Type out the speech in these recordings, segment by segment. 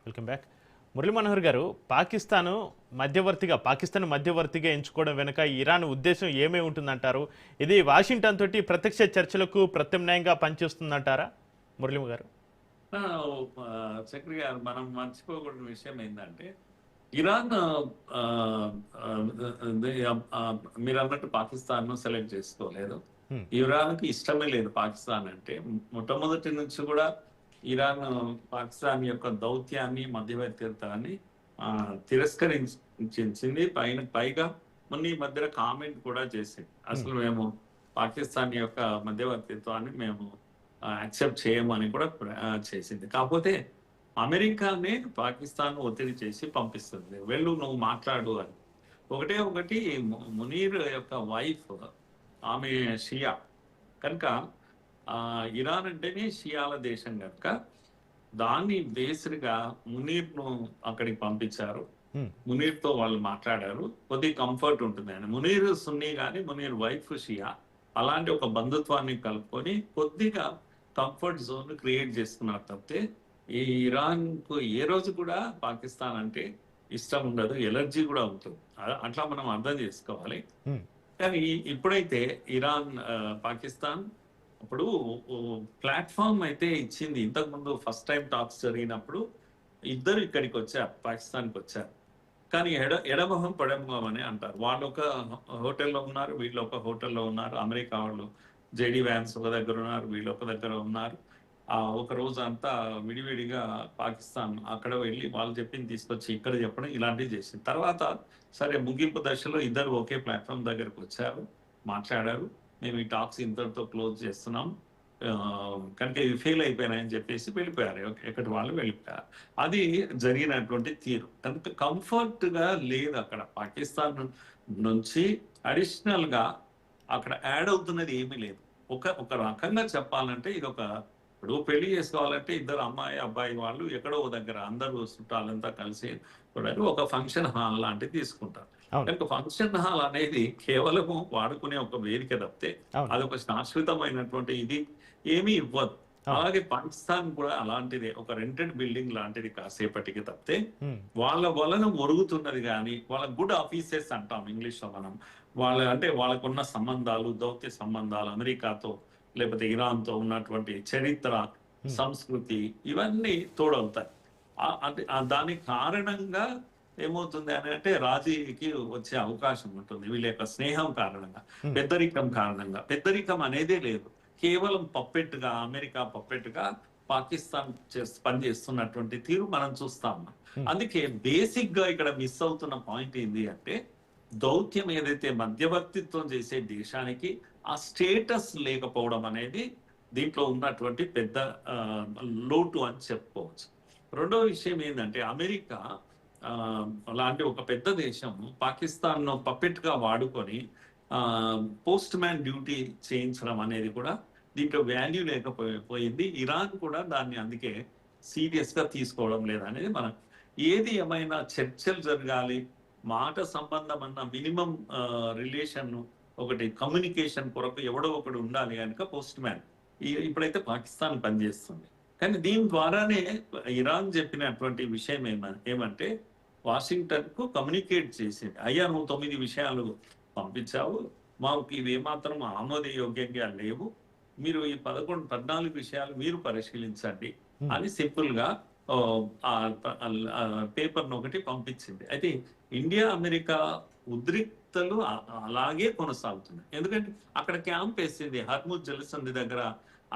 Welcome back. Murali Manohar గారు, పాకిస్తాన్ మధ్యవర్తిగా ఎంచుకోవడం వెనుక ఇరాన్ ఉద్దేశం ఏమై ఉంటుందంటారు? ఇది వాషింగ్టన్ తోటి ప్రత్యక్ష చర్చలకు ప్రత్యామ్నాయంగా పనిచేస్తుందంటారా మురళీ గారు? చక్రి గారు, మనం మర్చిపోకూడని విషయం ఏంటంటే ఇరాన్ మీరు అన్నట్టు పాకిస్తాన్ ను సెలెక్ట్ చేసుకోలేదు. ఇరాన్కి ఇష్టమే లేదు పాకిస్తాన్ అంటే. మొట్టమొదటి నుంచి కూడా ఇరాన్ పాకిస్తాన్ యొక్క దౌత్యాన్ని మధ్యవర్తిత్వాన్ని తిరస్కరించింది. పైగా మొన్న ఈ మధ్యలో కామెంట్ కూడా చేసింది, అసలు మేము పాకిస్తాన్ యొక్క మధ్యవర్తిత్వాన్ని మేము యాక్సెప్ట్ చేయమని కూడా చేసింది. కాకపోతే అమెరికానే పాకిస్తాన్ ఒత్తిడి చేసి పంపిస్తుంది, వెళ్ళు నువ్వు మాట్లాడు అని. ఒకటి మునీర్ యొక్క వైఫ్, ఆమె షియా కనుక, ఇరాన్ అంటేనే షియాల దేశం కనుక దాన్ని బేస్డ్గా మునీర్ను అక్కడికి పంపించారు. మునీర్తో వాళ్ళు మాట్లాడారు, కొద్ది కంఫర్ట్ ఉంటుంది అని. మునీర్ సున్నీ కానీ మునీర్ వైఫ్ షియా, అలాంటి ఒక బంధుత్వాన్ని కలుపుకొని కొద్దిగా కంఫర్ట్ జోన్ క్రియేట్ చేసుకున్నారు తప్పితే ఈ ఇరాన్ కు ఏ రోజు కూడా పాకిస్తాన్ అంటే ఇష్టం ఉండదు, ఎలర్జీ కూడా ఉంటుంది. అట్లా మనం అర్థం చేసుకోవాలి. కానీ ఇప్పుడైతే ఇరాన్ పాకిస్తాన్ అప్పుడు ప్లాట్ఫామ్ అయితే ఇచ్చింది. ఇంతకుముందు ఫస్ట్ టైం టాక్స్ జరిగినప్పుడు ఇద్దరు ఇక్కడికి వచ్చారు, పాకిస్తాన్కి వచ్చారు. కానీ ఎడమొహం పడమొహం అని అంటారు. వాళ్ళు ఒక హోటల్లో ఉన్నారు, వీళ్ళు ఒక హోటల్లో ఉన్నారు. అమెరికా వాళ్ళు జేడీ వ్యాన్స్ ఒక దగ్గర ఉన్నారు, వీళ్ళు ఒక దగ్గర ఉన్నారు. ఒక రోజు అంతా విడివిడిగా పాకిస్తాన్ అక్కడ వెళ్ళి వాళ్ళు చెప్పింది తీసుకొచ్చి ఇక్కడ చెప్పడం ఇలాంటివి చేసింది. తర్వాత సరే ముగింపు దశలో ఇద్దరు ఒకే ప్లాట్ఫామ్ దగ్గరకు వచ్చారు, మాట్లాడారు. మేము ఈ టాక్స్ ఇంతటితో క్లోజ్ చేస్తున్నాం కనుక ఇవి ఫెయిల్ అయిపోయినాయని చెప్పేసి వెళ్ళిపోయారు, ఎక్కడి వాళ్ళు వెళ్ళిపోయారు. అది జరిగినటువంటి తీరు. కనుక కంఫర్ట్గా లేదు అక్కడ. పాకిస్తాన్ నుంచి అడిషనల్ గా అక్కడ యాడ్ అవుతున్నది ఏమీ లేదు. ఒక రకంగా చెప్పాలంటే ఇది ఇప్పుడు పెళ్లి చేసుకోవాలంటే ఇద్దరు అమ్మాయి అబ్బాయి వాళ్ళు ఎక్కడో దగ్గర అందరూ చుట్టాలంతా కలిసి ఒక ఫంక్షన్ హాల్ లాంటిది తీసుకుంటారు. కనుక ఫంక్షన్ హాల్ అనేది కేవలము వాడుకునే ఒక వేదిక తప్పితే అదొక శాశ్వతమైనటువంటి ఇది ఏమీ ఇవ్వదు. అలాగే పాకిస్తాన్ కూడా అలాంటిదే, ఒక రెంటెడ్ బిల్డింగ్ లాంటిది కాసేపటికి తప్పితే వాళ్ళ వలన ఒరుగుతున్నది కానీ వాళ్ళ గుడ్ ఆఫీసెస్ అంటాం ఇంగ్లీష్ లో మనం. వాళ్ళకున్న సంబంధాలు, దౌత్య సంబంధాలు అమెరికాతో లేకపోతే ఇరాన్తో ఉన్నటువంటి చరిత్ర, సంస్కృతి ఇవన్నీ తోడవుతాయి. దానికి కారణంగా ఏమవుతుంది అని అంటే రాజీకి వచ్చే అవకాశం ఉంటుంది వీళ్ళ యొక్క స్నేహం కారణంగా, పెద్దరికం కారణంగా. పెద్దరికం అనేదే లేదు, కేవలం పప్పెట్టుగా, అమెరికా పప్పెట్టుగా పాకిస్తాన్ పనిచేస్తున్నటువంటి తీరు మనం చూస్తాం. అందుకే బేసిక్ గా ఇక్కడ మిస్ అవుతున్న పాయింట్ ఏంటి అంటే దౌత్యం ఏదైతే మధ్యవర్తిత్వం చేసే దేశానికి ఆ స్టేటస్ లేకపోవడం అనేది దీంట్లో ఉన్నటువంటి పెద్ద లోటు అని చెప్పుకోవచ్చు. రెండవ విషయం ఏంటంటే అమెరికా లాంటి ఒక పెద్ద దేశం పాకిస్తాన్ పప్పెట్ గా వాడుకొని పోస్ట్ మ్యాన్ డ్యూటీ చేయించడం అనేది కూడా దీంట్లో వాల్యూ లేకపోయింది. ఇరాన్ కూడా దాన్ని అందుకే సీరియస్ గా తీసుకోవడం లేదనేది మనం. ఏది ఏమైనా చర్చలు జరగాలి, మాట సంబంధం అన్న మినిమం రిలేషన్, ఒకటి కమ్యూనికేషన్ కొరకు ఎవడో ఒకడు ఉండాలి కనుక పోస్ట్ మ్యాన్ ఇప్పుడైతే పాకిస్తాన్ పనిచేస్తుంది. కానీ దీని ద్వారానే ఇరాన్ చెప్పినటువంటి విషయం ఏమంటే వాషింగ్టన్ కు కమ్యూనికేట్ చేసింది, అయ్యా నువ్వు 9 విషయాలు పంపించావు, మాకు ఇవి ఏమాత్రం ఆమోదయోగ్యంగా లేవు, మీరు ఈ 14 విషయాలు మీరు పరిశీలించండి అని సింపుల్ గా పేపర్ ఒకటి పంపించింది. అయితే ఇండియా అమెరికా ఉద్రిక్తలు అలాగే కొనసాగుతున్నాయి. ఎందుకంటే అక్కడ క్యాంప్ వేసింది, హర్ముజ్ జలసంధి దగ్గర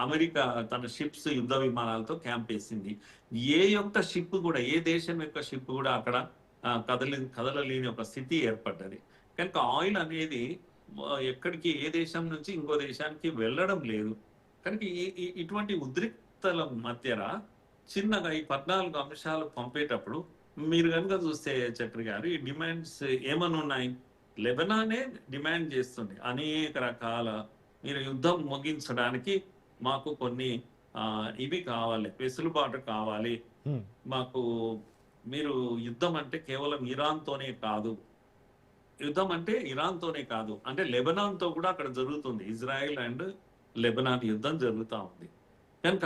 అమెరికా తన షిప్స్, యుద్ధ విమానాలతో క్యాంప్ వేసింది. ఏ యొక్క షిప్ కూడా, ఏ దేశం యొక్క షిప్ కూడా అక్కడ కదలలేని ఒక స్థితి ఏర్పడ్డది. కనుక ఆయిల్ అనేది ఎక్కడికి, ఏ దేశం నుంచి ఇంకో దేశానికి వెళ్ళడం లేదు. కనుక ఇటువంటి ఉద్రిక్తల మధ్య చిన్నగా ఈ 14 అంశాలు పంపేటప్పుడు మీరు కనుక చూస్తే చక్రి గారు, ఈ డిమాండ్స్ ఏమని ఉన్నాయి? లెబనానే డిమాండ్ చేస్తుంది అనేక రకాల, మీరు యుద్ధం ముగించడానికి మాకు కొన్ని ఇవి కావాలి, వెసులుబాటు కావాలి మాకు. మీరు యుద్ధం అంటే కేవలం ఇరాన్తోనే కాదు, యుద్ధం అంటే ఇరాన్తోనే కాదు, అంటే లెబనాన్తో కూడా అక్కడ జరుగుతుంది. ఇజ్రాయెల్ అండ్ లెబనాన్ యుద్ధం జరుగుతూ ఉంది. కనుక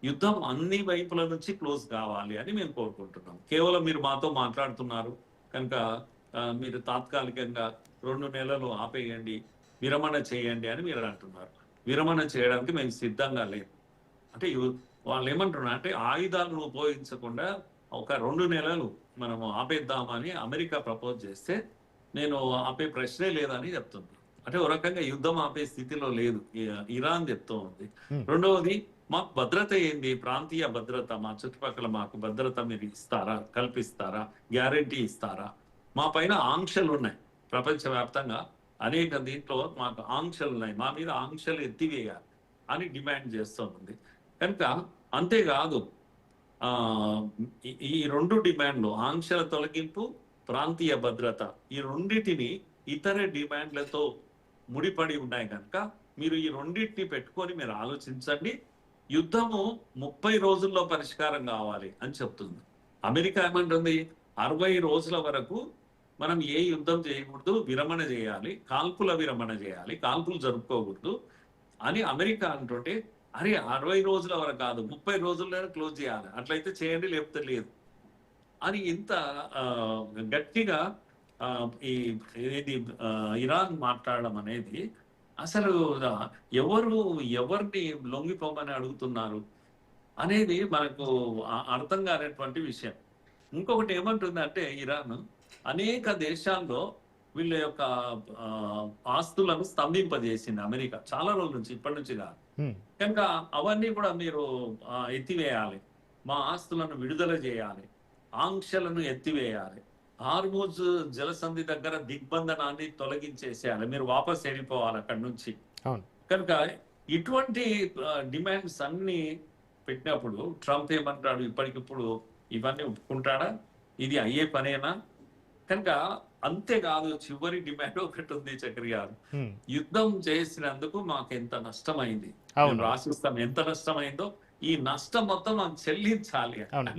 యుద్ధం అన్ని వైపుల నుంచి క్లోజ్ కావాలి అని మేము కోరుకుంటున్నాం. కేవలం మీరు మాతో మాట్లాడుతున్నారు కనుక మీరు తాత్కాలికంగా 2 నెలలు ఆపేయండి, విరమణ చేయండి అని మీరు అంటున్నారు. విరమణ చేయడానికి మేము సిద్ధంగా లేము. అంటే వాళ్ళు ఏమంటున్నారు అంటే ఆయుధాలను ఉపయోగించకుండా ఒక 2 నెలలు మనము ఆపేద్దామని అమెరికా ప్రపోజ్ చేస్తే నేను ఆపే ప్రశ్నే లేదని చెప్తుంది. అంటే ఒక రకంగా యుద్ధం ఆపే స్థితిలో లేదు ఇరాన్ చెప్తూ ఉంది. రెండవది మాకు భద్రత ఏంది, ప్రాంతీయ భద్రత, మా చుట్టుపక్కల మాకు భద్రత మీరు ఇస్తారా, కల్పిస్తారా, గ్యారంటీ ఇస్తారా? మా పైన ఆంక్షలు ఉన్నాయి, ప్రపంచవ్యాప్తంగా అనేక దీంట్లో మాకు ఆంక్షలు ఉన్నాయి, మా మీద ఆంక్షలు ఎత్తివేయాలి అని డిమాండ్ చేస్తుంది. కనుక అంతేకాదు ఈ 2 డిమాండ్లు ఆంక్షల తొలగింపు, ప్రాంతీయ భద్రత, ఈ రెండింటిని ఇతర డిమాండ్లతో ముడిపడి ఉన్నాయి కనుక మీరు ఈ రెండింటిని పెట్టుకొని మీరు ఆలోచించండి. యుద్ధము 30 రోజుల్లో పరిష్కారం కావాలి అని చెప్తుంది. అమెరికా ఏమంటుంది 60 రోజుల వరకు మనం ఏ యుద్ధం చేయకూడదు, విరమణ చేయాలి, కాల్పుల విరమణ చేయాలి, కాల్పులు జరుపుకోకూడదు అని అమెరికా అంటుంటే అరే 60 రోజుల వరకు కాదు 30 రోజుల్లోనే క్లోజ్ చేయాలి, అట్లయితే చేయండి లేకపోతే లేదు అని ఇంత గట్టిగా ఇది ఇరాన్ మాట్లాడడం అనేది అసలు ఎవరిని లొంగిపోమని అడుగుతున్నారు అనేది మనకు అర్థం కానటువంటి విషయం. ఇంకొకటి ఏమంటుందంటే ఇరాన్ అనేక దేశాల్లో వీళ్ళ యొక్క ఆస్తులను స్తంభింపజేసింది అమెరికా చాలా రోజుల నుంచి, ఇప్పటి నుంచి కాదు. కనుక అవన్నీ కూడా మీరు ఎత్తివేయాలి, మా ఆస్తులను విడుదల చేయాలి, ఆంక్షలను ఎత్తివేయాలి, హార్మూజ్ జలసంధి దగ్గర దిగ్బంధనాన్ని తొలగించేసేయాలి, మీరు వాపస్ వెళ్ళిపోవాలి అక్కడి నుంచి. కనుక ఇటువంటి డిమాండ్స్ అన్ని పెట్టినప్పుడు ట్రంప్ ఏమంటాడు, ఇప్పటికిప్పుడు ఇవన్నీ ఒప్పుకుంటాడా? ఇది అయ్యే పనేనా? కనుక అంతేకాదు చివరి డిమాండ్ ఒకటి ఉంది చక్రి గారు, యుద్ధం చేసినందుకు మాకు ఎంత నష్టమైంది రాసిస్తాం, ఎంత నష్టమైందో ఈ నష్టం మొత్తం మనం చెల్లించాలి.